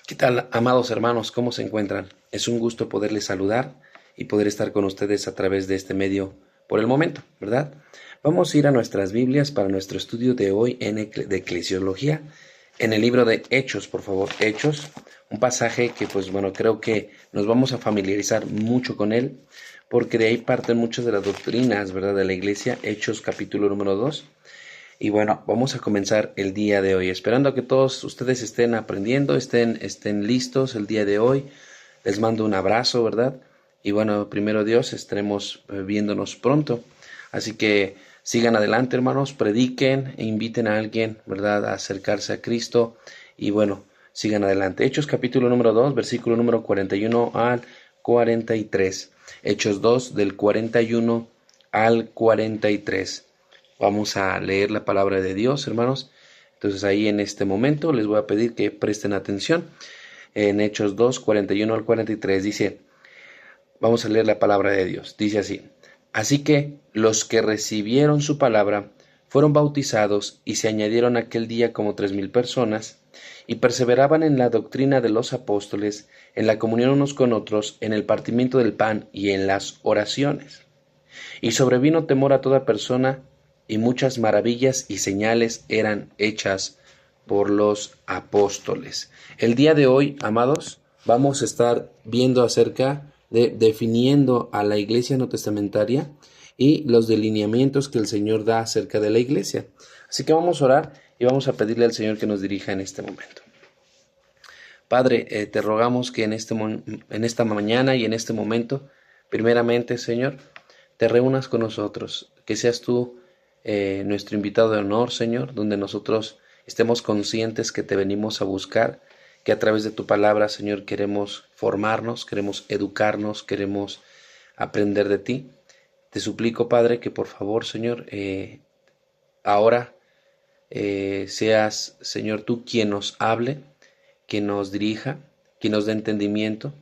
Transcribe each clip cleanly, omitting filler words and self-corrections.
¿Qué tal, amados hermanos? ¿Cómo se encuentran? Es un gusto poderles saludar y poder estar con ustedes a través de este medio por el momento, ¿verdad? Vamos a ir a nuestras Biblias para nuestro estudio de hoy de Eclesiología, en el libro de Hechos, por favor, Hechos, un pasaje que, pues bueno, creo que nos vamos a familiarizar mucho con él, porque de ahí parten muchas de las doctrinas, ¿verdad?, de la iglesia. Hechos capítulo número 2. Y bueno, vamos a comenzar el día de hoy, esperando que todos ustedes estén aprendiendo, estén listos el día de hoy. Les mando un abrazo, ¿verdad? Y bueno, primero Dios, estaremos viéndonos pronto. Así que sigan adelante, hermanos, prediquen e inviten a alguien, ¿verdad?, a acercarse a Cristo. Y bueno, sigan adelante. Hechos capítulo número 2, versículo número 41 al 43. Hechos 2 del 41 al 43. Vamos a leer la palabra de Dios, hermanos. Entonces ahí en este momento les voy a pedir que presten atención. En Hechos 2, 41 al 43 dice, vamos a leer la palabra de Dios. Dice así: Así que los que recibieron su palabra fueron bautizados y se añadieron aquel día como 3,000 personas, y perseveraban en la doctrina de los apóstoles, en la comunión unos con otros, en el partimiento del pan y en las oraciones. Y sobrevino temor a toda persona, y muchas maravillas y señales eran hechas por los apóstoles. El día de hoy, amados, vamos a estar viendo acerca de definiendo a la iglesia no testamentaria y los delineamientos que el Señor da acerca de la iglesia. Así que vamos a orar y vamos a pedirle al Señor que nos dirija en este momento. Padre, te rogamos que en esta mañana y en este momento, primeramente, Señor, te reúnas con nosotros, que seas tú nuestro invitado de honor, Señor, donde nosotros estemos conscientes que te venimos a buscar, que a través de tu palabra, Señor, queremos formarnos, queremos educarnos, queremos aprender de ti. Te suplico, Padre, que por favor, Señor, ahora seas, Señor, tú quien nos hable, quien nos dirija, quien nos dé entendimiento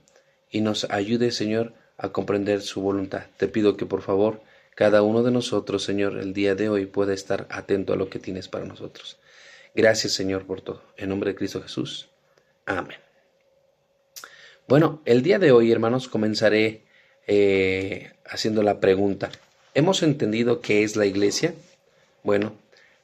y nos ayude, Señor, a comprender su voluntad. Te pido que por favor cada uno de nosotros, Señor, el día de hoy pueda estar atento a lo que tienes para nosotros. Gracias, Señor, por todo. En nombre de Cristo Jesús. Amén. Bueno, el día de hoy, hermanos, comenzaré haciendo la pregunta. ¿Hemos entendido qué es la iglesia? Bueno,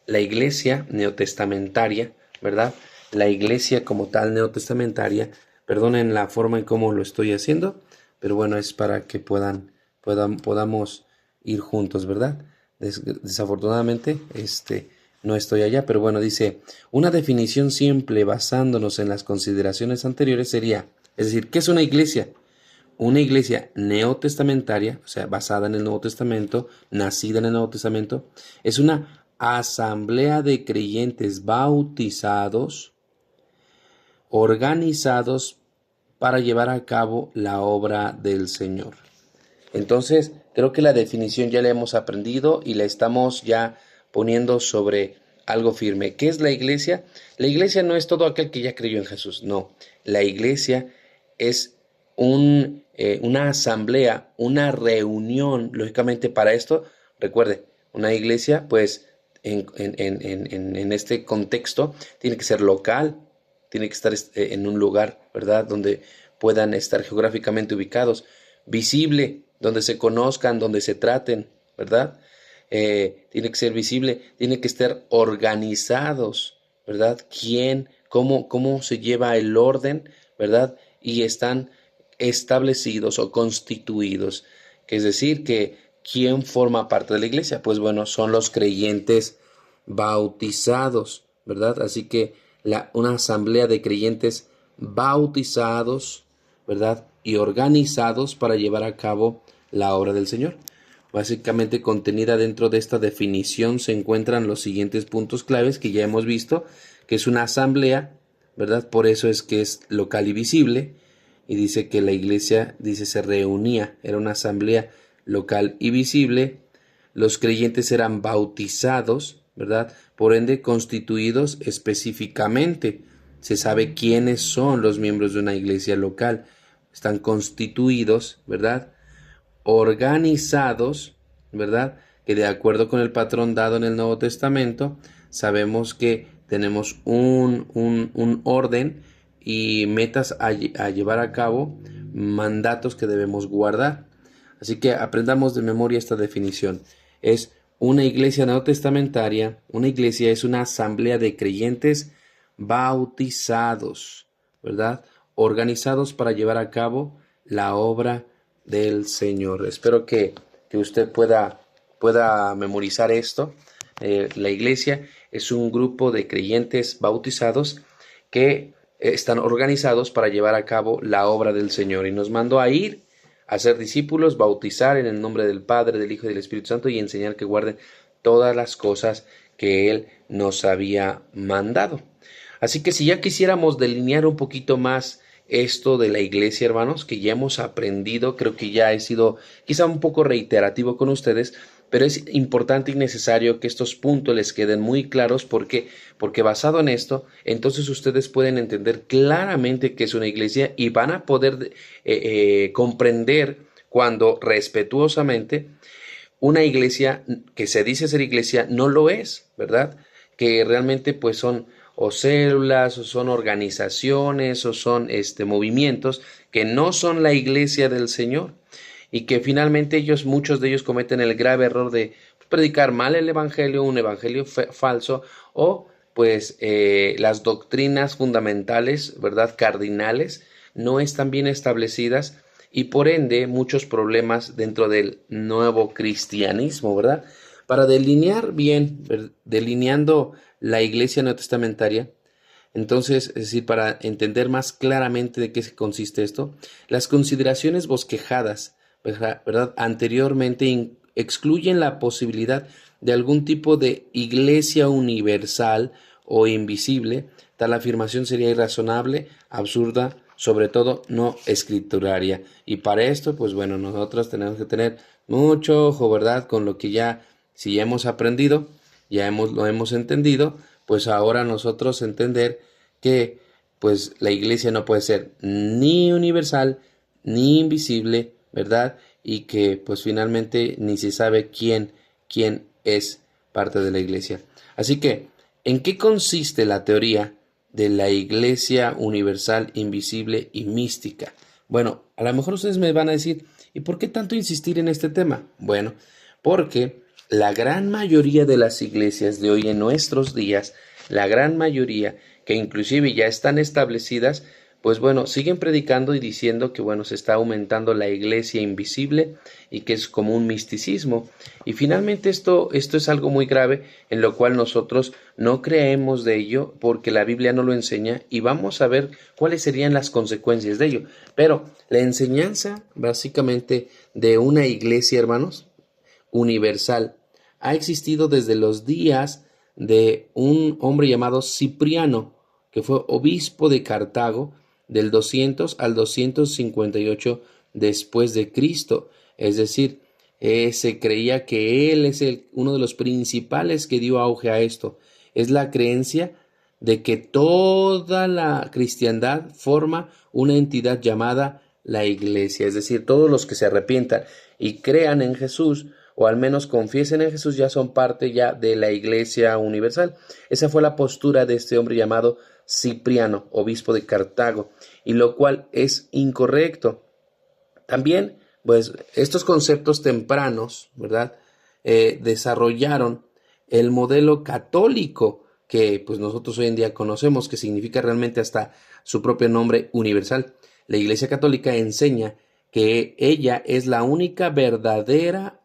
la iglesia neotestamentaria, ¿verdad? La iglesia como tal neotestamentaria, perdonen la forma en cómo lo estoy haciendo, pero bueno, es para que podamos ir juntos, ¿verdad? Desafortunadamente, no estoy allá, pero bueno, dice, una definición simple basándonos en las consideraciones anteriores sería, es decir, ¿qué es una iglesia? Una iglesia neotestamentaria, o sea, basada en el Nuevo Testamento, nacida en el Nuevo Testamento, es una asamblea de creyentes bautizados, organizados para llevar a cabo la obra del Señor. Entonces, creo que la definición ya la hemos aprendido y la estamos ya poniendo sobre algo firme. ¿Qué es la iglesia? La iglesia no es todo aquel que ya creyó en Jesús, no. La iglesia es una asamblea, una reunión, lógicamente para esto, recuerde, una iglesia, pues en este contexto, tiene que ser local, tiene que estar en un lugar, ¿verdad?, donde puedan estar geográficamente ubicados, visible, donde se conozcan, donde se traten, ¿verdad? Tiene que ser visible, tiene que estar organizados, ¿verdad? ¿Cómo se lleva el orden, ¿verdad? Y están establecidos o constituidos, que es decir, que ¿quién forma parte de la iglesia? Pues bueno, son los creyentes bautizados, ¿verdad? Así que una asamblea de creyentes bautizados, ¿verdad?, y organizados para llevar a cabo la obra del Señor. Básicamente contenida dentro de esta definición se encuentran los siguientes puntos claves que ya hemos visto, que es una asamblea, ¿verdad? Por eso es que es local y visible, y dice que la iglesia, dice, se reunía, era una asamblea local y visible, los creyentes eran bautizados, ¿verdad? Por ende, constituidos específicamente. Se sabe quiénes son los miembros de una iglesia local. Están constituidos, ¿verdad? Organizados, ¿verdad? Que de acuerdo con el patrón dado en el Nuevo Testamento, sabemos que tenemos un orden y metas a llevar a cabo, mandatos que debemos guardar. Así que aprendamos de memoria esta definición. Es una iglesia neotestamentaria. Una iglesia es una asamblea de creyentes bautizados, ¿verdad? Organizados para llevar a cabo la obra del Señor. Espero que usted pueda memorizar esto. La iglesia es un grupo de creyentes bautizados que están organizados para llevar a cabo la obra del Señor, y nos mandó a ir a ser discípulos, bautizar en el nombre del Padre, del Hijo y del Espíritu Santo, y enseñar que guarden todas las cosas que Él nos había mandado. Así que si ya quisiéramos delinear un poquito más esto de la iglesia, hermanos, que ya hemos aprendido, creo que ya he sido quizá un poco reiterativo con ustedes, pero es importante y necesario que estos puntos les queden muy claros porque basado en esto, entonces ustedes pueden entender claramente qué es una iglesia y van a poder comprender cuando respetuosamente una iglesia que se dice ser iglesia no lo es, ¿verdad? Que realmente pues son o células, o son organizaciones, o son movimientos que no son la iglesia del Señor, y que finalmente muchos de ellos cometen el grave error de predicar mal el evangelio, un evangelio falso, o pues las doctrinas fundamentales, ¿verdad? Cardinales, no están bien establecidas, y por ende muchos problemas dentro del nuevo cristianismo, ¿verdad? Para delinear bien, delineando la iglesia neotestamentaria, entonces, es decir, para entender más claramente de qué consiste esto, las consideraciones bosquejadas, ¿verdad? Anteriormente excluyen la posibilidad de algún tipo de iglesia universal o invisible. Tal afirmación sería irrazonable, absurda, sobre todo no escrituraria. Y para esto, pues bueno, nosotros tenemos que tener mucho ojo, ¿verdad? Con lo que si ya hemos aprendido, lo hemos entendido, pues ahora nosotros entender que pues la iglesia no puede ser ni universal ni invisible, ¿verdad? Y que pues finalmente ni se sabe quién es parte de la iglesia. Así que, ¿en qué consiste la teoría de la iglesia universal, invisible y mística? Bueno, a lo mejor ustedes me van a decir, ¿y por qué tanto insistir en este tema? Bueno, porque la gran mayoría de las iglesias de hoy en nuestros días, la gran mayoría que inclusive ya están establecidas, pues bueno, siguen predicando y diciendo que bueno, se está aumentando la iglesia invisible y que es como un misticismo. Y finalmente esto es algo muy grave, en lo cual nosotros no creemos de ello porque la Biblia no lo enseña, y vamos a ver cuáles serían las consecuencias de ello. Pero la enseñanza básicamente de una iglesia, hermanos, universal, ha existido desde los días de un hombre llamado Cipriano, que fue obispo de Cartago del 200 al 258 después de Cristo. Es decir, se creía que él es uno de los principales que dio auge a esto. Es la creencia de que toda la cristiandad forma una entidad llamada la iglesia, es decir, todos los que se arrepientan y crean en Jesús, o al menos confiesen en Jesús, ya son parte ya de la iglesia universal. Esa fue la postura de este hombre llamado Cipriano, obispo de Cartago, y lo cual es incorrecto. También, pues, estos conceptos tempranos, ¿verdad?, desarrollaron el modelo católico que pues nosotros hoy en día conocemos, que significa realmente hasta su propio nombre, universal. La Iglesia Católica enseña que ella es la única verdadera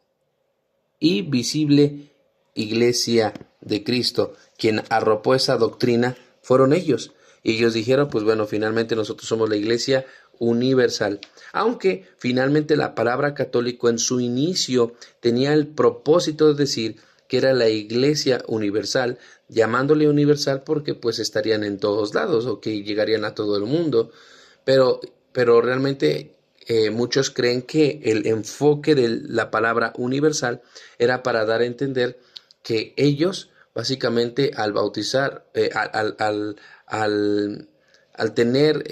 y visible iglesia de Cristo. Quien arropó esa doctrina fueron ellos. Y ellos dijeron, pues bueno, finalmente nosotros somos la iglesia universal. Aunque finalmente la palabra católico en su inicio tenía el propósito de decir que era la iglesia universal, llamándole universal porque pues estarían en todos lados o que llegarían a todo el mundo. Pero realmente muchos creen que el enfoque de la palabra universal era para dar a entender que ellos básicamente al bautizar, al tener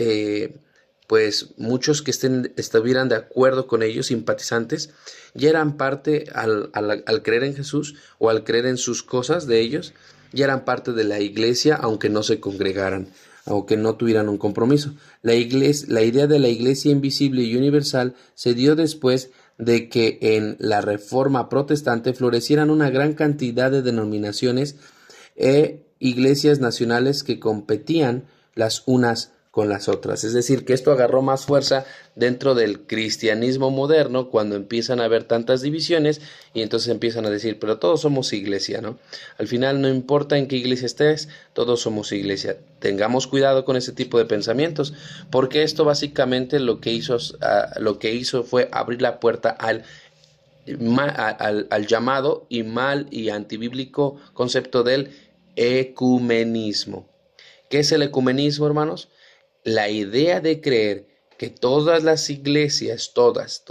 pues muchos que estuvieran de acuerdo con ellos, simpatizantes, ya eran parte, al creer en Jesús o al creer en sus cosas de ellos, ya eran parte de la iglesia, aunque no se congregaran. o que no tuvieran un compromiso. La idea de la iglesia invisible y universal se dio después de que en la Reforma Protestante florecieran una gran cantidad de denominaciones e iglesias nacionales que competían las unas con las otras. Es decir, que esto agarró más fuerza dentro del cristianismo moderno cuando empiezan a haber tantas divisiones y entonces empiezan a decir, pero todos somos iglesia, ¿no? Al final no importa en qué iglesia estés, todos somos iglesia. Tengamos cuidado con ese tipo de pensamientos, porque esto básicamente lo que hizo fue abrir la puerta al llamado y mal y antibíblico concepto del ecumenismo. ¿Qué es el ecumenismo, hermanos? La idea de creer que todas las iglesias, todas,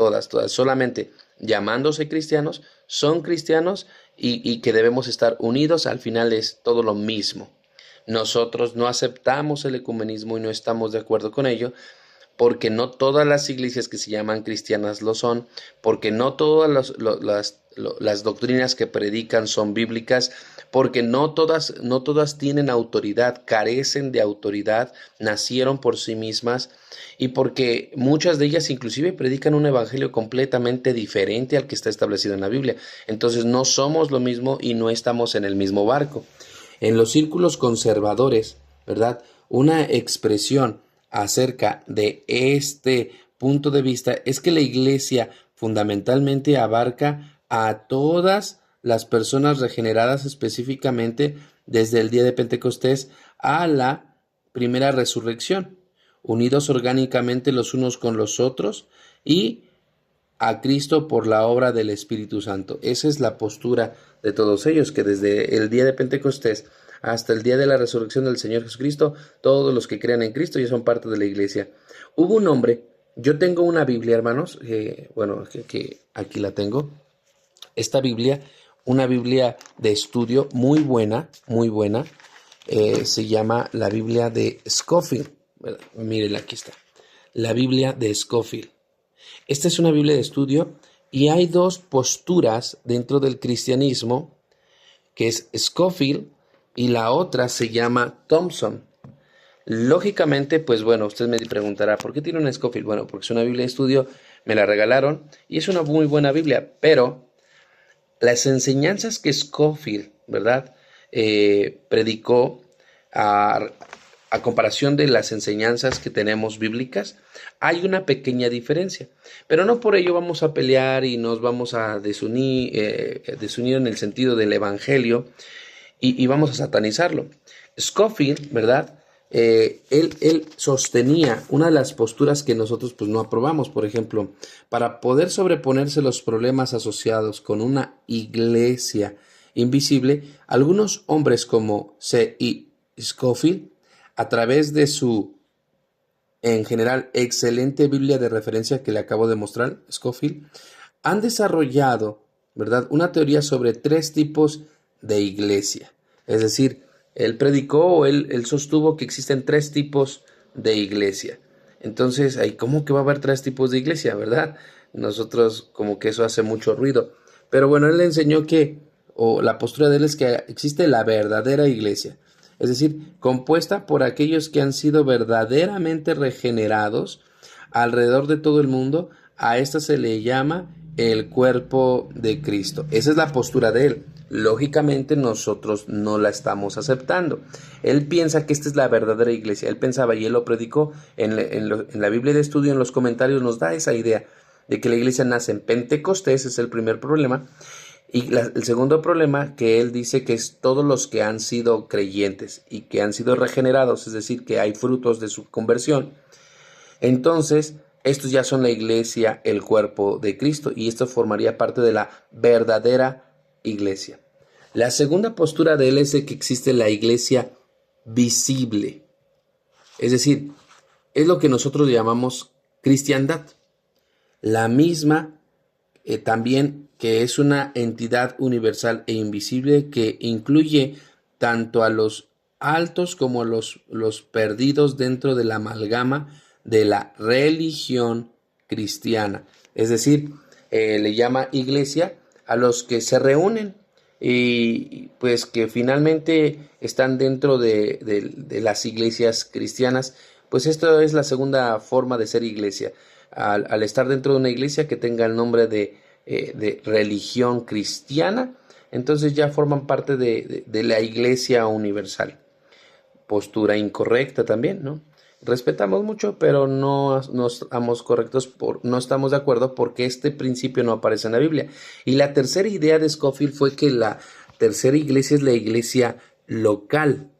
solamente llamándose cristianos, son cristianos y que debemos estar unidos, al final es todo lo mismo. Nosotros no aceptamos el ecumenismo y no estamos de acuerdo con ello, porque no todas las iglesias que se llaman cristianas lo son, porque no todas las doctrinas que predican son bíblicas, porque no todas tienen autoridad, carecen de autoridad, nacieron por sí mismas, y porque muchas de ellas inclusive predican un evangelio completamente diferente al que está establecido en la Biblia. Entonces no somos lo mismo y no estamos en el mismo barco. En los círculos conservadores, ¿verdad? Una expresión acerca de este punto de vista es que la iglesia fundamentalmente abarca a todas las personas regeneradas, específicamente desde el día de Pentecostés a la primera resurrección, unidos orgánicamente los unos con los otros y a Cristo por la obra del Espíritu Santo. Esa es la postura de todos ellos, que desde el día de Pentecostés hasta el día de la resurrección del Señor Jesucristo, todos los que crean en Cristo ya son parte de la iglesia. Hubo un hombre, yo tengo una Biblia, hermanos, que aquí la tengo, esta Biblia, una Biblia de estudio muy buena, se llama la Biblia de Scofield. Mírenla, aquí está, la Biblia de Scofield. Esta es una Biblia de estudio y hay dos posturas dentro del cristianismo, que es Scofield y la otra se llama Thompson. Lógicamente, pues bueno, usted me preguntará, ¿por qué tiene una Scofield? Bueno, porque es una Biblia de estudio, me la regalaron y es una muy buena Biblia, pero las enseñanzas que Scofield, ¿verdad?, predicó a comparación de las enseñanzas que tenemos bíblicas, hay una pequeña diferencia, pero no por ello vamos a pelear y nos vamos a desunir en el sentido del evangelio y vamos a satanizarlo. Scofield, ¿verdad?, él sostenía una de las posturas que nosotros pues no aprobamos. Por ejemplo, para poder sobreponerse los problemas asociados con una iglesia invisible, algunos hombres como C.I. Scofield, a través de su, en general, excelente Biblia de referencia que le acabo de mostrar, Scofield, han desarrollado, ¿verdad?, una teoría sobre 3 tipos de iglesia. Es decir, él predicó, él sostuvo que existen 3 tipos de iglesia. Entonces, ¿cómo que va a haber 3 tipos de iglesia, verdad? Nosotros como que eso hace mucho ruido. Pero bueno, él enseñó la postura de él es que existe la verdadera iglesia. Es decir, compuesta por aquellos que han sido verdaderamente regenerados alrededor de todo el mundo. A esta se le llama el cuerpo de Cristo. Esa es la postura de él. Lógicamente nosotros no la estamos aceptando. Él piensa que esta es la verdadera iglesia. Él pensaba y él lo predicó en la Biblia de estudio, en los comentarios nos da esa idea de que la iglesia nace en Pentecostés, es el primer problema. Y el segundo problema, que él dice que es todos los que han sido creyentes y que han sido regenerados, es decir, que hay frutos de su conversión. Entonces, estos ya son la iglesia, el cuerpo de Cristo, y esto formaría parte de la verdadera iglesia. La segunda postura de él es de que existe la iglesia visible. Es decir, es lo que nosotros llamamos cristiandad. La misma también que es una entidad universal e invisible que incluye tanto a los altos como a los perdidos dentro de la amalgama de la religión cristiana. Es decir, le llama iglesia a los que se reúnen y pues que finalmente están dentro de las iglesias cristianas. Pues esto es la segunda forma de ser iglesia. Al estar dentro de una iglesia que tenga el nombre de religión cristiana, entonces ya forman parte de la iglesia universal. Postura incorrecta también, ¿no? Respetamos mucho, pero no estamos correctos, no estamos de acuerdo porque este principio no aparece en la Biblia. Y la tercera idea de Scofield fue que la tercera iglesia es la iglesia local.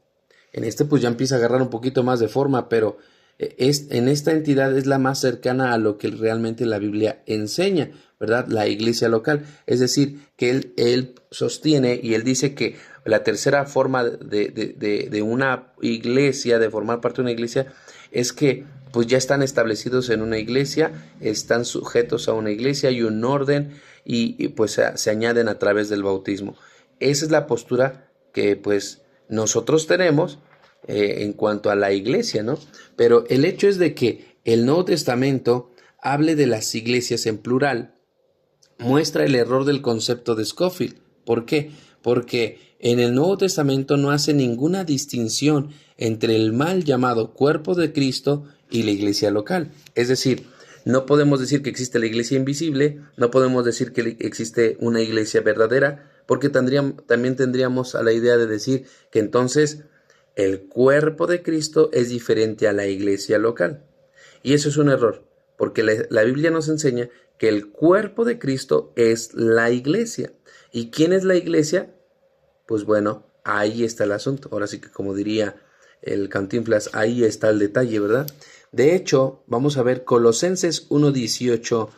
En este pues ya empieza a agarrar un poquito más de forma, pero en esta entidad es la más cercana a lo que realmente la Biblia enseña, ¿verdad? La iglesia local. Es decir, que él sostiene y él dice que la tercera forma de una iglesia, de formar parte de una iglesia, es que pues ya están establecidos en una iglesia, están sujetos a una iglesia, hay un orden y pues se añaden a través del bautismo. Esa es la postura que pues nosotros tenemos en cuanto a la iglesia, ¿no? Pero el hecho es de que el Nuevo Testamento hable de las iglesias en plural, muestra el error del concepto de Scofield. ¿Por qué? Porque en el Nuevo Testamento no hace ninguna distinción entre el mal llamado cuerpo de Cristo y la iglesia local. Es decir, no podemos decir que existe la iglesia invisible, no podemos decir que existe una iglesia verdadera, porque también tendríamos a la idea de decir que entonces el cuerpo de Cristo es diferente a la iglesia local. Y eso es un error, porque la Biblia nos enseña que el cuerpo de Cristo es la iglesia. ¿Y quién es la iglesia? Pues bueno, ahí está el asunto. Ahora sí que como diría el Cantinflas, ahí está el detalle, ¿verdad? De hecho, vamos a ver Colosenses 1:18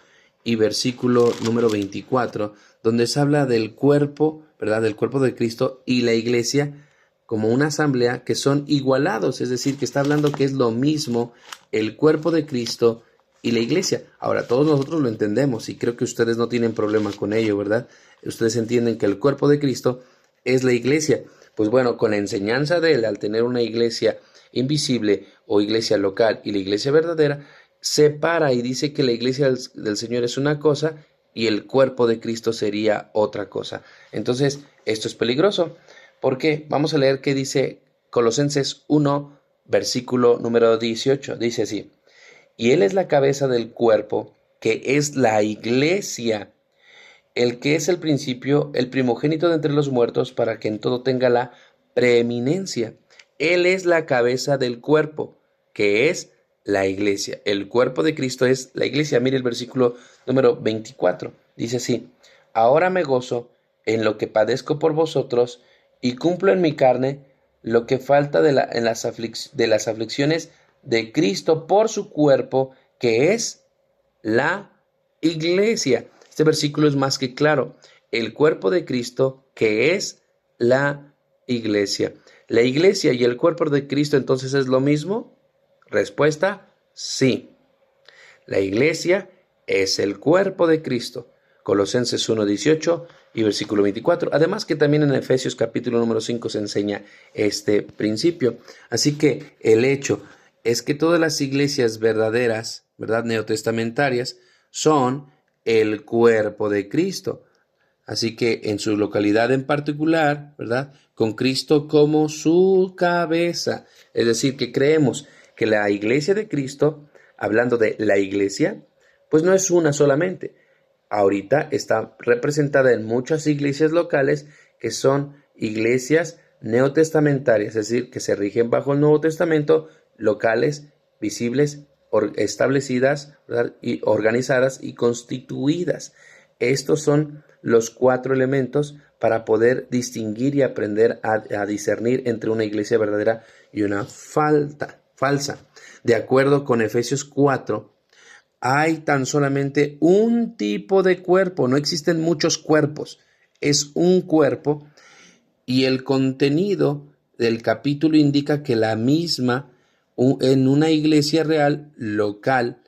y versículo número 24, donde se habla del cuerpo, ¿verdad? Del cuerpo de Cristo y la iglesia como una asamblea que son igualados, es decir, que está hablando que es lo mismo el cuerpo de Cristo y la iglesia. Ahora, todos nosotros lo entendemos y creo que ustedes no tienen problema con ello, ¿verdad? Ustedes entienden que el cuerpo de Cristo es la iglesia. Pues bueno, con la enseñanza de él, al tener una iglesia invisible o iglesia local y la iglesia verdadera, separa y dice que la iglesia del Señor es una cosa y el cuerpo de Cristo sería otra cosa. Entonces, esto es peligroso. ¿Por qué? Vamos a leer qué dice Colosenses 1, versículo número 18. Dice así: y Él es la cabeza del cuerpo, que es la iglesia, el que es el principio, el primogénito de entre los muertos, para que en todo tenga la preeminencia. Él es la cabeza del cuerpo, que es la iglesia. El cuerpo de Cristo es la iglesia. Mire el versículo número 24. Dice así: ahora me gozo en lo que padezco por vosotros, y cumplo en mi carne lo que falta de las aflicciones de Cristo por su cuerpo, que es la iglesia. Este versículo es más que claro. El cuerpo de Cristo, que es la iglesia. ¿La iglesia y el cuerpo de Cristo entonces es lo mismo? Respuesta: sí. La iglesia es el cuerpo de Cristo. Colosenses 1:18 y versículo 24. Además que también en Efesios capítulo número 5 se enseña este principio. Así que el hecho es que todas las iglesias verdaderas, ¿verdad?, neotestamentarias, son el cuerpo de Cristo. Así que en su localidad en particular, ¿verdad?, con Cristo como su cabeza. Es decir, que creemos que la iglesia de Cristo, hablando de la iglesia, pues no es una solamente. Ahorita está representada en muchas iglesias locales que son iglesias neotestamentarias, es decir, que se rigen bajo el Nuevo Testamento, locales, visibles, establecidas, ¿verdad?, y organizadas y constituidas. Estos son los 4 elementos para poder distinguir y aprender a discernir entre una iglesia verdadera y una falsa. De acuerdo con Efesios 4, hay tan solamente un tipo de cuerpo, no existen muchos cuerpos, es un cuerpo, y el contenido del capítulo indica que la misma en una iglesia real, local,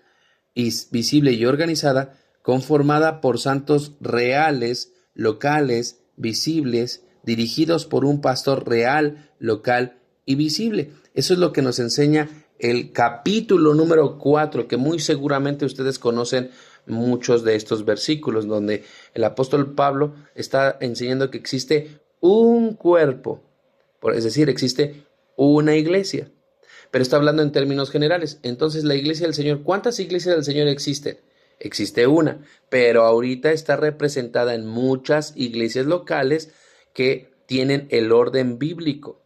visible y organizada, conformada por santos reales, locales, visibles, dirigidos por un pastor real, local y visible. Eso es lo que nos enseña el capítulo número 4, que muy seguramente ustedes conocen muchos de estos versículos donde el apóstol Pablo está enseñando que existe un cuerpo, es decir, existe una iglesia, pero está hablando en términos generales. Entonces, la iglesia del Señor, ¿cuántas iglesias del Señor existen? Existe una, pero ahorita está representada en muchas iglesias locales que tienen el orden bíblico,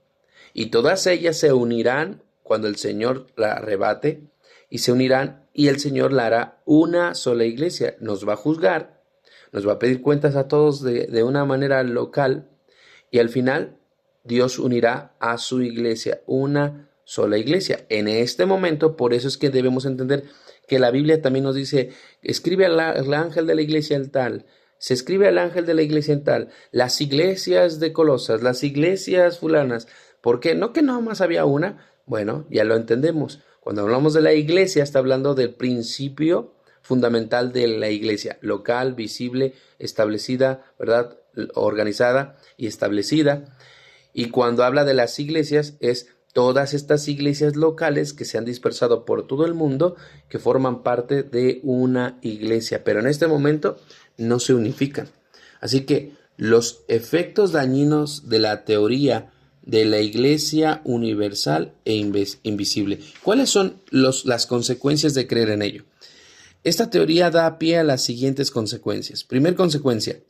y todas ellas se unirán cuando el Señor la arrebate, y se unirán y el Señor la hará una sola iglesia. Nos va a juzgar, nos va a pedir cuentas a todos de una manera local, y al final Dios unirá a su iglesia, una sola iglesia. En este momento, por eso es que debemos entender que la Biblia también nos dice, escribe al ángel de la iglesia en tal, se escribe al ángel de la iglesia en tal, las iglesias de Colosas, las iglesias fulanas. ¿Por qué? No que nada más había una. Bueno, ya lo entendemos. Cuando hablamos de la iglesia, está hablando del principio fundamental de la iglesia, local, visible, establecida, ¿verdad? Organizada y establecida. Y cuando habla de las iglesias, es todas estas iglesias locales que se han dispersado por todo el mundo, que forman parte de una iglesia, pero en este momento no se unifican. Así que los efectos dañinos de la teoría de la iglesia universal e invisible, ¿cuáles son las consecuencias de creer en ello? Esta teoría da pie a las siguientes consecuencias. Primera consecuencia: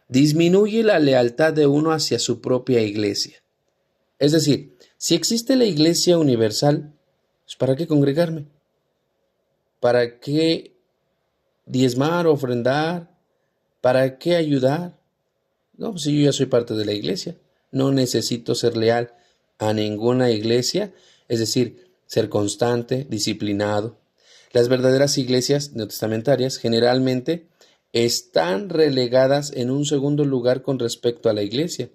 disminuye la lealtad de uno hacia su propia iglesia. Es decir, si existe la iglesia universal, pues ¿para qué congregarme? ¿Para qué diezmar, ofrendar? ¿Para qué ayudar? No, pues si yo ya soy parte de la iglesia, no necesito ser leal a ninguna iglesia, es decir, ser constante, disciplinado. Las verdaderas iglesias neotestamentarias generalmente están relegadas en un segundo lugar con respecto a la iglesia.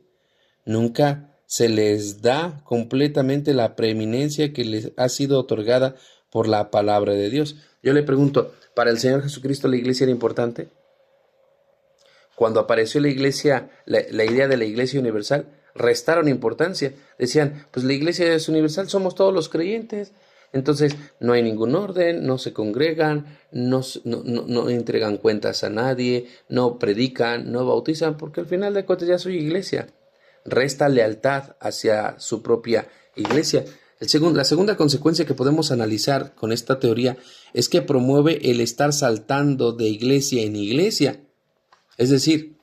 Nunca se les da completamente la preeminencia que les ha sido otorgada por la palabra de Dios. Yo le pregunto, ¿para el Señor Jesucristo la iglesia era importante? Cuando apareció la iglesia, la idea de la iglesia universal, restaron importancia. Decían, pues la iglesia es universal, somos todos los creyentes. Entonces no hay ningún orden, no se congregan, no entregan cuentas a nadie, no predican, no bautizan, porque al final de cuentas ya soy iglesia. Resta lealtad hacia su propia iglesia. La segunda consecuencia que podemos analizar con esta teoría es que promueve el estar saltando de iglesia en iglesia. Es decir,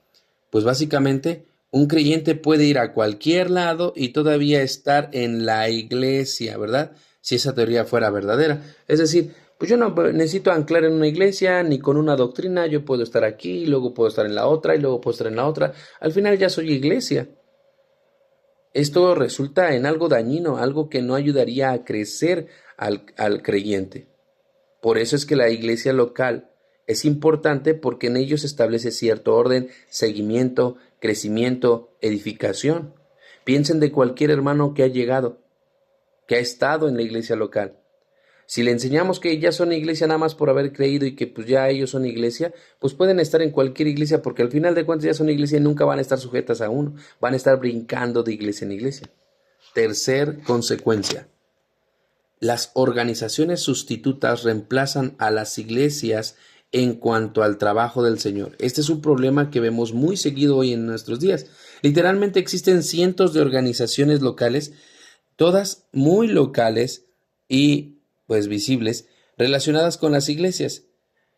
pues básicamente un creyente puede ir a cualquier lado y todavía estar en la iglesia, ¿verdad? Si esa teoría fuera verdadera. Es decir, pues yo no necesito anclar en una iglesia ni con una doctrina, yo puedo estar aquí, y luego puedo estar en la otra, y luego puedo estar en la otra. Al final ya soy iglesia. Esto resulta en algo dañino, algo que no ayudaría a crecer al creyente. Por eso es que la iglesia local es importante, porque en ellos se establece cierto orden, seguimiento, crecimiento, edificación. Piensen de cualquier hermano que ha llegado, que ha estado en la iglesia local. Si le enseñamos que ya son iglesia nada más por haber creído y que pues ya ellos son iglesia, pues pueden estar en cualquier iglesia, porque al final de cuentas ya son iglesia y nunca van a estar sujetas a uno, van a estar brincando de iglesia en iglesia. Tercer consecuencia: las organizaciones sustitutas reemplazan a las iglesias en cuanto al trabajo del Señor. Este es un problema que vemos muy seguido hoy en nuestros días. Literalmente existen cientos de organizaciones locales, todas muy locales y pues visibles, relacionadas con las iglesias,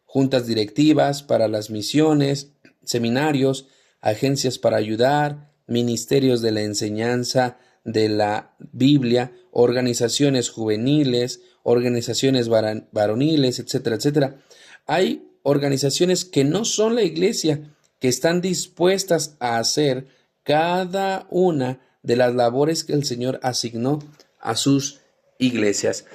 juntas directivas para las misiones, seminarios, agencias para ayudar, ministerios de la enseñanza de la Biblia, organizaciones juveniles, organizaciones varoniles, etcétera, etcétera. Hay organizaciones que no son la iglesia, que están dispuestas a hacer cada una de las labores que el Señor asignó a sus iglesias.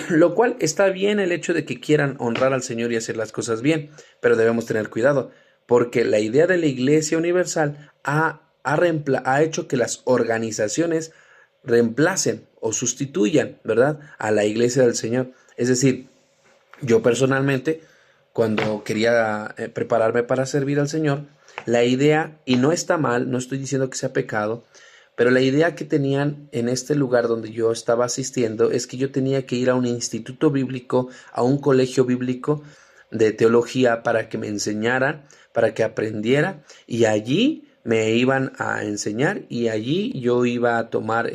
Lo cual está bien, el hecho de que quieran honrar al Señor y hacer las cosas bien, pero debemos tener cuidado, porque la idea de la Iglesia Universal ha hecho que las organizaciones reemplacen o sustituyan, ¿verdad?, a la Iglesia del Señor. Es decir, yo personalmente, cuando quería prepararme para servir al Señor, la idea, y no está mal, no estoy diciendo que sea pecado, pero la idea que tenían en este lugar donde yo estaba asistiendo es que yo tenía que ir a un instituto bíblico, a un colegio bíblico, de teología para que me enseñara, para que aprendiera, y allí me iban a enseñar y allí yo iba a tomar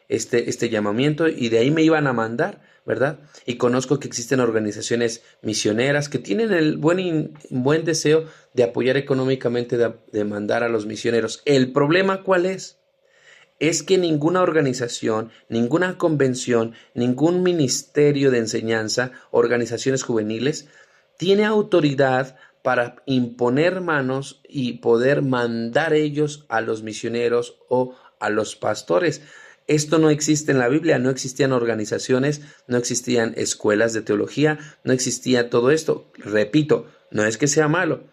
este llamamiento y de ahí me iban a mandar, ¿verdad? Y conozco que existen organizaciones misioneras que tienen el buen deseo de apoyar económicamente, de mandar a los misioneros. ¿El problema cuál es? Es que ninguna organización, ninguna convención, ningún ministerio de enseñanza, organizaciones juveniles, tiene autoridad para imponer manos y poder mandar ellos a los misioneros o a los pastores. Esto no existe en la Biblia, no existían organizaciones, no existían escuelas de teología, no existía todo esto. Repito, no es que sea malo.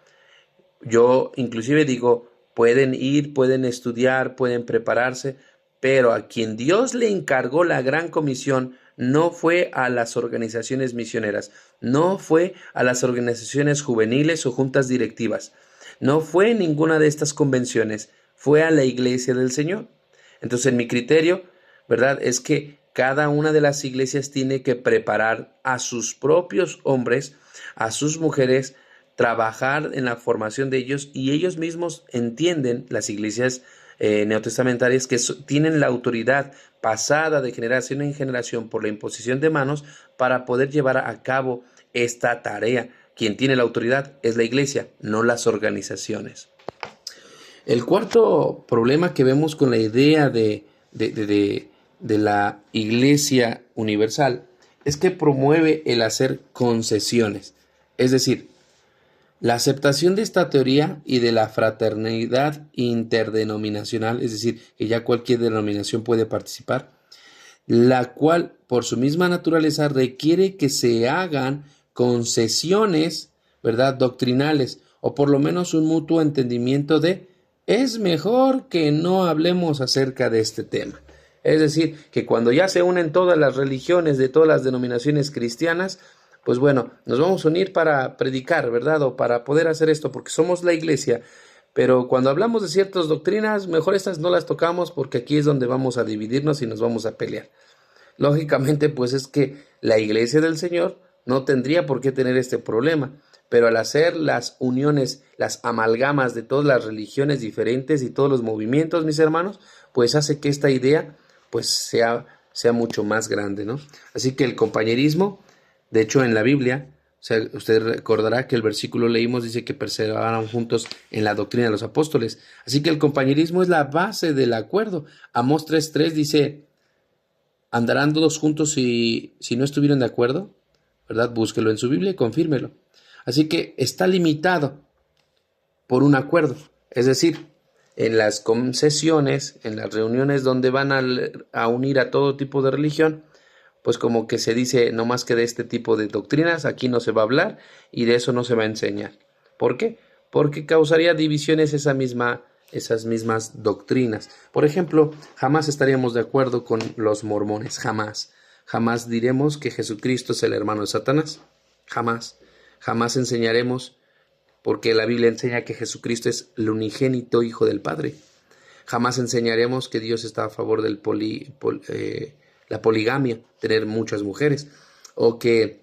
Yo inclusive digo, pueden ir, pueden estudiar, pueden prepararse, pero a quien Dios le encargó la gran comisión no fue a las organizaciones misioneras, no fue a las organizaciones juveniles o juntas directivas, no fue ninguna de estas convenciones, fue a la iglesia del Señor. Entonces, en mi criterio, ¿verdad? Es que cada una de las iglesias tiene que preparar a sus propios hombres, a sus mujeres, trabajar en la formación de ellos y ellos mismos entienden, las iglesias neotestamentarias, que tienen la autoridad pasada de generación en generación por la imposición de manos para poder llevar a cabo esta tarea. Quien tiene la autoridad es la iglesia, no las organizaciones. El cuarto problema que vemos con la idea de la Iglesia Universal es que promueve el hacer concesiones. Es decir, la aceptación de esta teoría y de la fraternidad interdenominacional, es decir, que ya cualquier denominación puede participar, la cual por su misma naturaleza requiere que se hagan concesiones, ¿verdad?, doctrinales, o por lo menos un mutuo entendimiento de es mejor que no hablemos acerca de este tema. Es decir, que cuando ya se unen todas las religiones de todas las denominaciones cristianas, pues bueno, nos vamos a unir para predicar, ¿verdad? O para poder hacer esto, porque somos la iglesia. Pero cuando hablamos de ciertas doctrinas, mejor estas no las tocamos porque aquí es donde vamos a dividirnos y nos vamos a pelear. Lógicamente, pues es que la iglesia del Señor no tendría por qué tener este problema. Pero al hacer las uniones, las amalgamas de todas las religiones diferentes y todos los movimientos, mis hermanos, pues hace que esta idea pues sea mucho más grande, ¿no? Así que el compañerismo, de hecho en la Biblia, o sea, usted recordará que el versículo leímos dice que perseveraron juntos en la doctrina de los apóstoles. Así que el compañerismo es la base del acuerdo. Amós 3:3 dice, ¿andarán todos juntos si no estuvieron de acuerdo? ¿Verdad? Búsquelo en su Biblia y confírmelo. Así que está limitado por un acuerdo, es decir, en las concesiones, en las reuniones donde van a unir a todo tipo de religión, pues como que se dice no más que de este tipo de doctrinas, aquí no se va a hablar y de eso no se va a enseñar. ¿Por qué? Porque causaría divisiones esas mismas doctrinas. Por ejemplo, jamás estaríamos de acuerdo con los mormones, jamás. Jamás diremos que Jesucristo es el hermano de Satanás, jamás. Jamás enseñaremos, porque la Biblia enseña que Jesucristo es el unigénito Hijo del Padre. Jamás enseñaremos que Dios está a favor de la poligamia, tener muchas mujeres, o que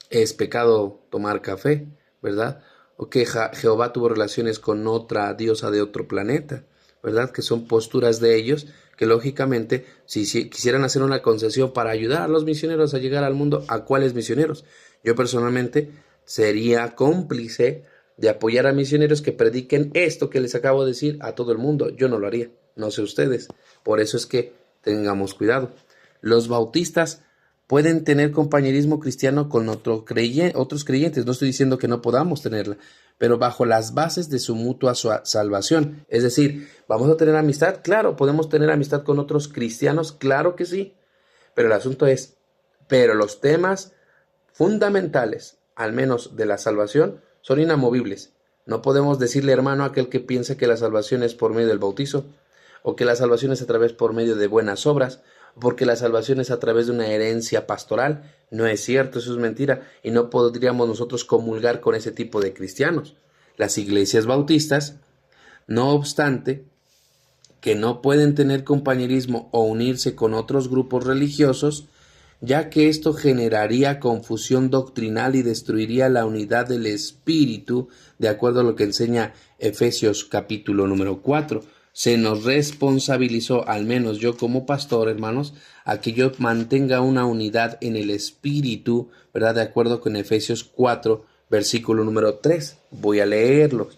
es pecado tomar café, ¿verdad? O que Jehová tuvo relaciones con otra diosa de otro planeta, ¿verdad? Que son posturas de ellos que lógicamente, si quisieran hacer una concesión para ayudar a los misioneros a llegar al mundo, ¿a cuáles misioneros? Yo personalmente sería cómplice de apoyar a misioneros que prediquen esto que les acabo de decir a todo el mundo. Yo no lo haría, no sé ustedes. Por eso es que tengamos cuidado. Los bautistas pueden tener compañerismo cristiano con otros creyentes. No estoy diciendo que no podamos tenerla, pero bajo las bases de su mutua salvación. Es decir, ¿vamos a tener amistad? Claro, podemos tener amistad con otros cristianos, claro que sí. Pero el asunto es, pero los temas fundamentales, al menos de la salvación, son inamovibles. No podemos decirle hermano a aquel que piensa que la salvación es por medio del bautizo, o que la salvación es por medio de buenas obras, porque la salvación es a través de una herencia pastoral. No es cierto, eso es mentira, y no podríamos nosotros comulgar con ese tipo de cristianos. Las iglesias bautistas, no obstante, que no pueden tener compañerismo o unirse con otros grupos religiosos, ya que esto generaría confusión doctrinal y destruiría la unidad del Espíritu, de acuerdo a lo que enseña Efesios capítulo número 4. Se nos responsabilizó, al menos yo como pastor, hermanos, a que yo mantenga una unidad en el Espíritu, ¿verdad? De acuerdo con Efesios 4, versículo número 3. Voy a leerlo.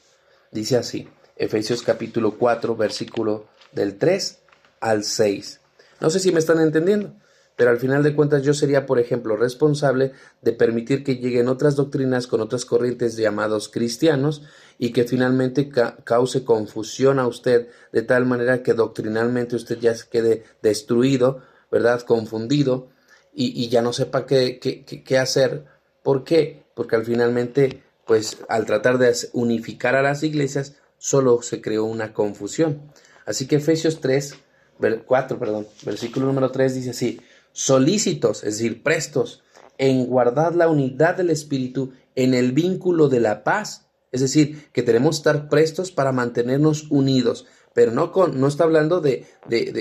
Dice así, Efesios capítulo 4, versículo del 3 al 6. No sé si me están entendiendo, pero al final de cuentas yo sería, por ejemplo, responsable de permitir que lleguen otras doctrinas con otras corrientes llamados cristianos y que finalmente cause confusión a usted de tal manera que doctrinalmente usted ya se quede destruido, ¿verdad? Confundido y ya no sepa qué hacer. ¿Por qué? Porque al finalmente, pues al tratar de unificar a las iglesias, solo se creó una confusión. Así que Efesios 4, versículo número 3 dice así: solícitos, es decir, prestos, en guardar la unidad del Espíritu en el vínculo de la paz. Es decir, que tenemos que estar prestos para mantenernos unidos, pero no está hablando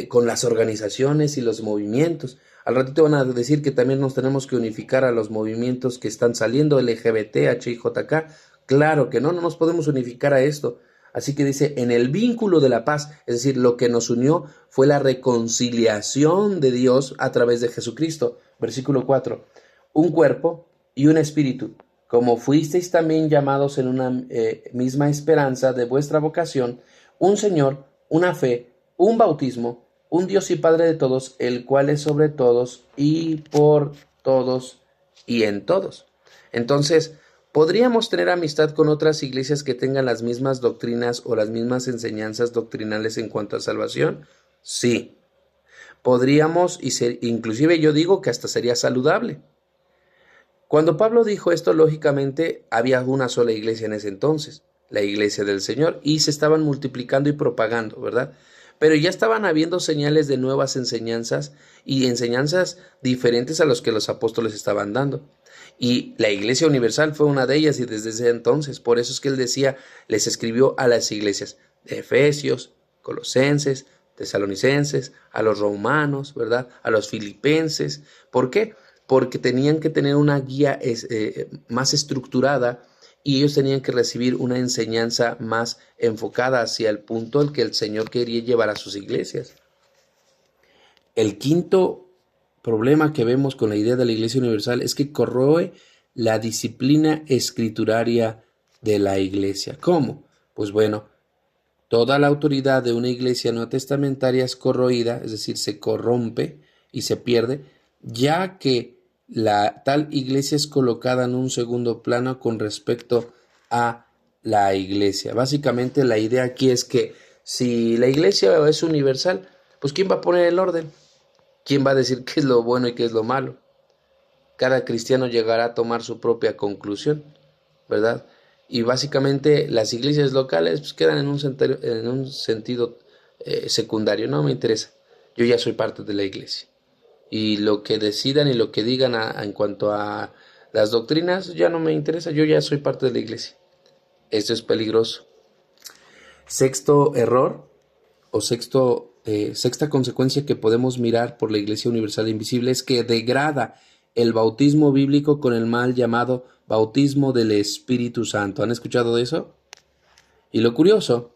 con las organizaciones y los movimientos. Al ratito van a decir que también nos tenemos que unificar a los movimientos que están saliendo, LGBT, HIJK. Claro que no nos podemos unificar a esto. Así que dice, en el vínculo de la paz, es decir, lo que nos unió fue la reconciliación de Dios a través de Jesucristo. Versículo 4, un cuerpo y un espíritu, como fuisteis también llamados en una misma esperanza de vuestra vocación, un Señor, una fe, un bautismo, un Dios y Padre de todos, el cual es sobre todos y por todos y en todos. Entonces, ¿podríamos tener amistad con otras iglesias que tengan las mismas doctrinas o las mismas enseñanzas doctrinales en cuanto a salvación? Sí. Podríamos, inclusive yo digo que hasta sería saludable. Cuando Pablo dijo esto, lógicamente había una sola iglesia en ese entonces, la iglesia del Señor, y se estaban multiplicando y propagando, ¿verdad? Pero ya estaban habiendo señales de nuevas enseñanzas y enseñanzas diferentes a los que los apóstoles estaban dando. Y la Iglesia Universal fue una de ellas y desde ese entonces, por eso es que él decía, les escribió a las iglesias de Efesios, Colosenses, Tesalonicenses, a los romanos, ¿verdad? A los filipenses. ¿Por qué? Porque tenían que tener una guía más estructurada y ellos tenían que recibir una enseñanza más enfocada hacia el punto al que el Señor quería llevar a sus iglesias. El quinto problema que vemos con la idea de la Iglesia Universal es que corroe la disciplina escrituraria de la Iglesia. ¿Cómo? Pues bueno, toda la autoridad de una iglesia neotestamentaria es corroída, es decir, se corrompe y se pierde, ya que la tal iglesia es colocada en un segundo plano con respecto a la iglesia. Básicamente la idea aquí es que si la iglesia es universal, pues ¿quién va a poner el orden? ¿Quién va a decir qué es lo bueno y qué es lo malo? Cada cristiano llegará a tomar su propia conclusión, ¿verdad? Y básicamente las iglesias locales pues, quedan en un sentido secundario. No me interesa. Yo ya soy parte de la iglesia. Y lo que decidan y lo que digan en cuanto a las doctrinas ya no me interesa. Yo ya soy parte de la iglesia. Esto es peligroso. Sexto error o sexta consecuencia que podemos mirar por la Iglesia Universal Invisible es que degrada el bautismo bíblico con el mal llamado bautismo del Espíritu Santo. ¿Han escuchado de eso? Y lo curioso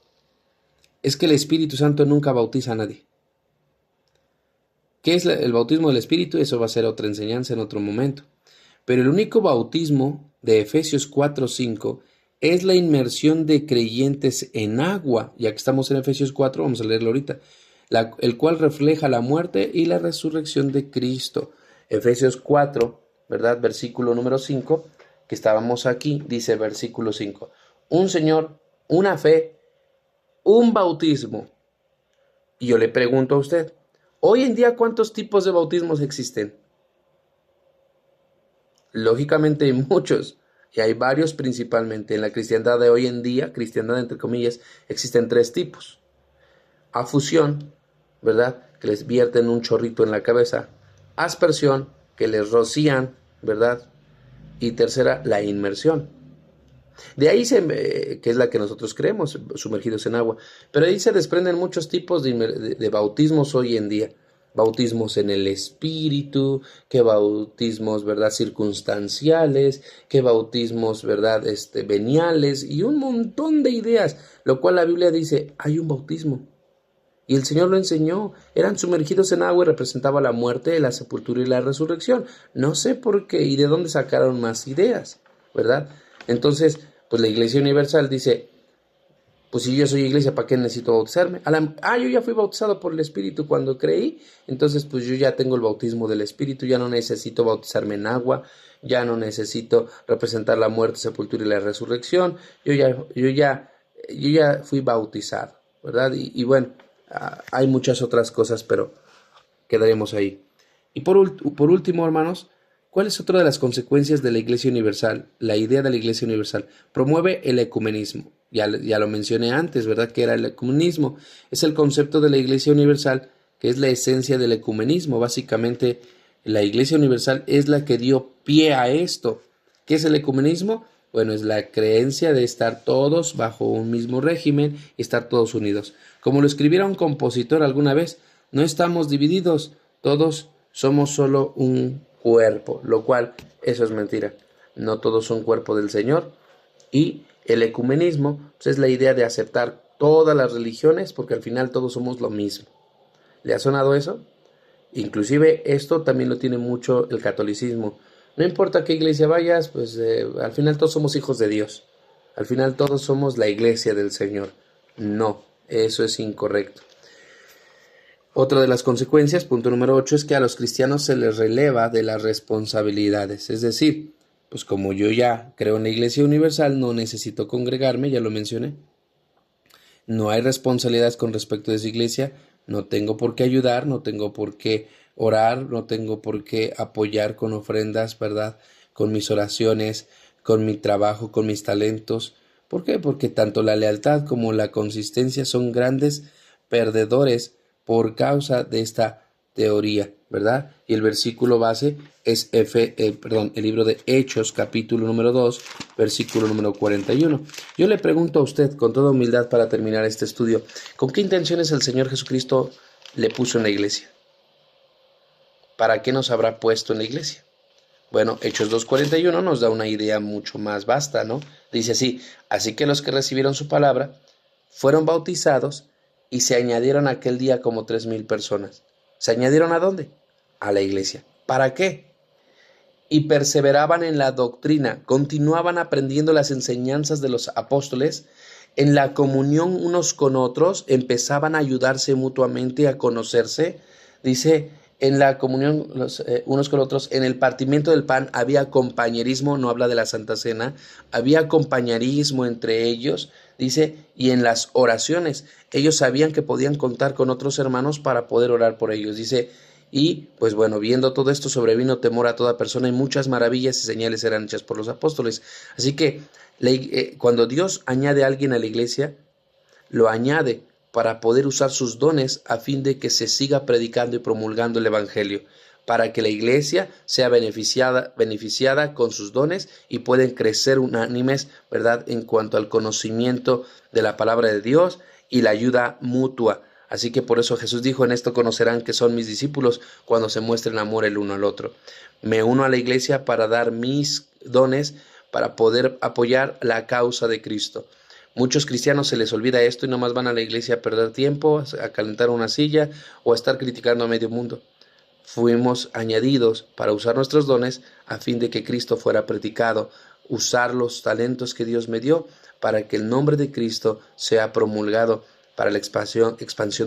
es que el Espíritu Santo nunca bautiza a nadie. ¿Qué es el bautismo del Espíritu? Eso va a ser otra enseñanza en otro momento. Pero el único bautismo de Efesios 4:5 es la inmersión de creyentes en agua. Ya que estamos en Efesios 4, vamos a leerlo ahorita. El cual refleja la muerte y la resurrección de Cristo. Efesios 4, ¿verdad? Versículo número 5, que estábamos aquí, dice versículo 5. Un Señor, una fe, un bautismo. Y yo le pregunto a usted, hoy en día, ¿cuántos tipos de bautismos existen? Lógicamente hay muchos, y hay varios principalmente. En la cristiandad de hoy en día, cristiandad entre comillas, existen 3 tipos. Afusión, ¿verdad? Que les vierten un chorrito en la cabeza. Aspersión, que les rocían, ¿verdad? Y tercera, la inmersión. De ahí que es la que nosotros creemos, sumergidos en agua. Pero ahí se desprenden muchos tipos de bautismos hoy en día. bautismos en el Espíritu, que bautismos, ¿verdad?, circunstanciales, que bautismos, ¿verdad?, veniales, y un montón de ideas, lo cual la Biblia dice, hay un bautismo. Y el Señor lo enseñó, eran sumergidos en agua y representaba la muerte, la sepultura y la resurrección. No sé por qué y de dónde sacaron más ideas, ¿verdad? Entonces, pues la Iglesia Universal dice, pues si yo soy iglesia, ¿para qué necesito bautizarme? Yo ya fui bautizado por el Espíritu cuando creí, entonces pues yo ya tengo el bautismo del Espíritu, ya no necesito bautizarme en agua, ya no necesito representar la muerte, sepultura y la resurrección, yo ya fui bautizado, ¿verdad? Y bueno, hay muchas otras cosas, pero quedaremos ahí. Y por último, hermanos, ¿cuál es otra de las consecuencias de la Iglesia Universal? La idea de la Iglesia Universal promueve el ecumenismo. Ya lo mencioné antes, ¿verdad? Que era el ecumenismo. Es el concepto de la Iglesia Universal, que es la esencia del ecumenismo. Básicamente, la Iglesia Universal es la que dio pie a esto. ¿Qué es el ecumenismo? Bueno, es la creencia de estar todos bajo un mismo régimen y estar todos unidos. Como lo escribiera un compositor alguna vez, no estamos divididos, todos somos solo un cuerpo, lo cual eso es mentira. No todos son cuerpo del Señor. Y el ecumenismo pues, es la idea de aceptar todas las religiones porque al final todos somos lo mismo. ¿Le ha sonado eso? Inclusive esto también lo tiene mucho el catolicismo. No importa a qué iglesia vayas, pues al final todos somos hijos de Dios. Al final todos somos la iglesia del Señor. No, eso es incorrecto. Otra de las consecuencias, punto número 8, es que a los cristianos se les releva de las responsabilidades. Es decir, pues como yo ya creo en la Iglesia Universal, no necesito congregarme, ya lo mencioné. No hay responsabilidades con respecto de esa iglesia, no tengo por qué ayudar, no tengo por qué orar, no tengo por qué apoyar con ofrendas, ¿verdad? Con mis oraciones, con mi trabajo, con mis talentos. ¿Por qué? Porque tanto la lealtad como la consistencia son grandes perdedores por causa de esta teoría, ¿verdad? Y el versículo base es el libro de Hechos, capítulo número 2, versículo número 41. Yo le pregunto a usted, con toda humildad para terminar este estudio, ¿con qué intenciones el Señor Jesucristo le puso en la iglesia? ¿Para qué nos habrá puesto en la iglesia? Bueno, Hechos 2:41 nos da una idea mucho más vasta, ¿no? Dice así que los que recibieron su palabra fueron bautizados y se añadieron aquel día como 3,000 personas. ¿Se añadieron a dónde? A la iglesia. ¿Para qué? Y perseveraban en la doctrina, continuaban aprendiendo las enseñanzas de los apóstoles, en la comunión unos con otros, empezaban a ayudarse mutuamente, a conocerse. Dice, en la comunión unos con otros, en el partimiento del pan había compañerismo, no habla de la Santa Cena, había compañerismo entre ellos, dice, y en las oraciones, ellos sabían que podían contar con otros hermanos para poder orar por ellos, dice, y pues bueno, viendo todo esto sobrevino temor a toda persona y muchas maravillas y señales eran hechas por los apóstoles. Así que cuando Dios añade a alguien a la iglesia, lo añade para poder usar sus dones a fin de que se siga predicando y promulgando el Evangelio, para que la iglesia sea beneficiada con sus dones y pueden crecer unánimes, ¿verdad?, en cuanto al conocimiento de la palabra de Dios y la ayuda mutua. Así que por eso Jesús dijo, en esto conocerán que son mis discípulos cuando se muestren amor el uno al otro. Me uno a la iglesia para dar mis dones, para poder apoyar la causa de Cristo. Muchos cristianos se les olvida esto y nomás van a la iglesia a perder tiempo, a calentar una silla o a estar criticando a medio mundo. Fuimos añadidos para usar nuestros dones a fin de que Cristo fuera predicado, usar los talentos que Dios me dio para que el nombre de Cristo sea promulgado para la expansión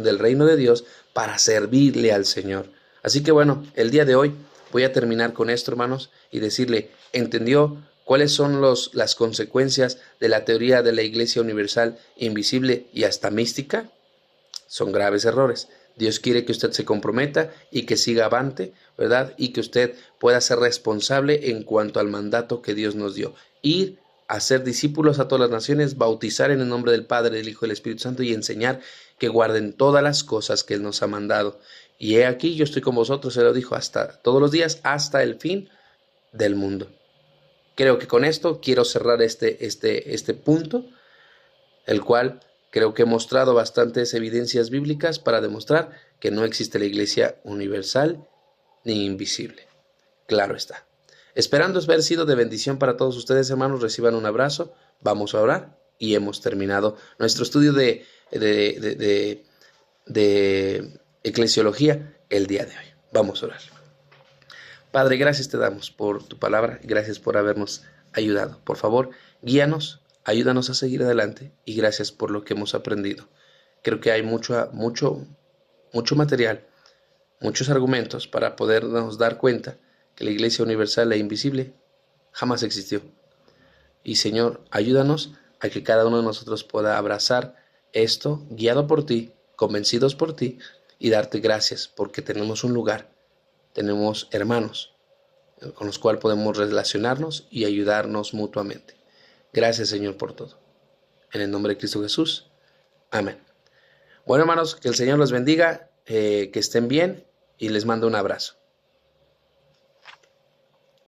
del reino de Dios, para servirle al Señor. Así que bueno, el día de hoy voy a terminar con esto, hermanos, y decirle, ¿entendió cuáles son las consecuencias de la teoría de la Iglesia Universal, invisible y hasta mística? Son graves errores. Dios quiere que usted se comprometa y que siga avante, ¿verdad? Y que usted pueda ser responsable en cuanto al mandato que Dios nos dio. Ir a ser discípulos a todas las naciones, bautizar en el nombre del Padre, del Hijo y del Espíritu Santo y enseñar que guarden todas las cosas que Él nos ha mandado. Y he aquí, yo estoy con vosotros, Él lo dijo, hasta todos los días, hasta el fin del mundo. Creo que con esto quiero cerrar este punto, el cual Creo que he mostrado bastantes evidencias bíblicas para demostrar que no existe la iglesia universal ni invisible. Claro está. Esperando haber sido de bendición para todos ustedes, hermanos, reciban un abrazo, vamos a orar y hemos terminado nuestro estudio de eclesiología el día de hoy. Vamos a orar. Padre, gracias te damos por tu palabra, gracias por habernos ayudado. Por favor, guíanos, ayúdanos a seguir adelante y gracias por lo que hemos aprendido. Creo que hay mucho material, muchos argumentos para podernos dar cuenta que la Iglesia Universal e Invisible jamás existió. Y Señor, ayúdanos a que cada uno de nosotros pueda abrazar esto, guiado por ti, convencidos por ti, y darte gracias porque tenemos un lugar, tenemos hermanos con los cuales podemos relacionarnos y ayudarnos mutuamente. Gracias, Señor, por todo. En el nombre de Cristo Jesús. Amén. Bueno, hermanos, que el Señor los bendiga, que estén bien y les mando un abrazo.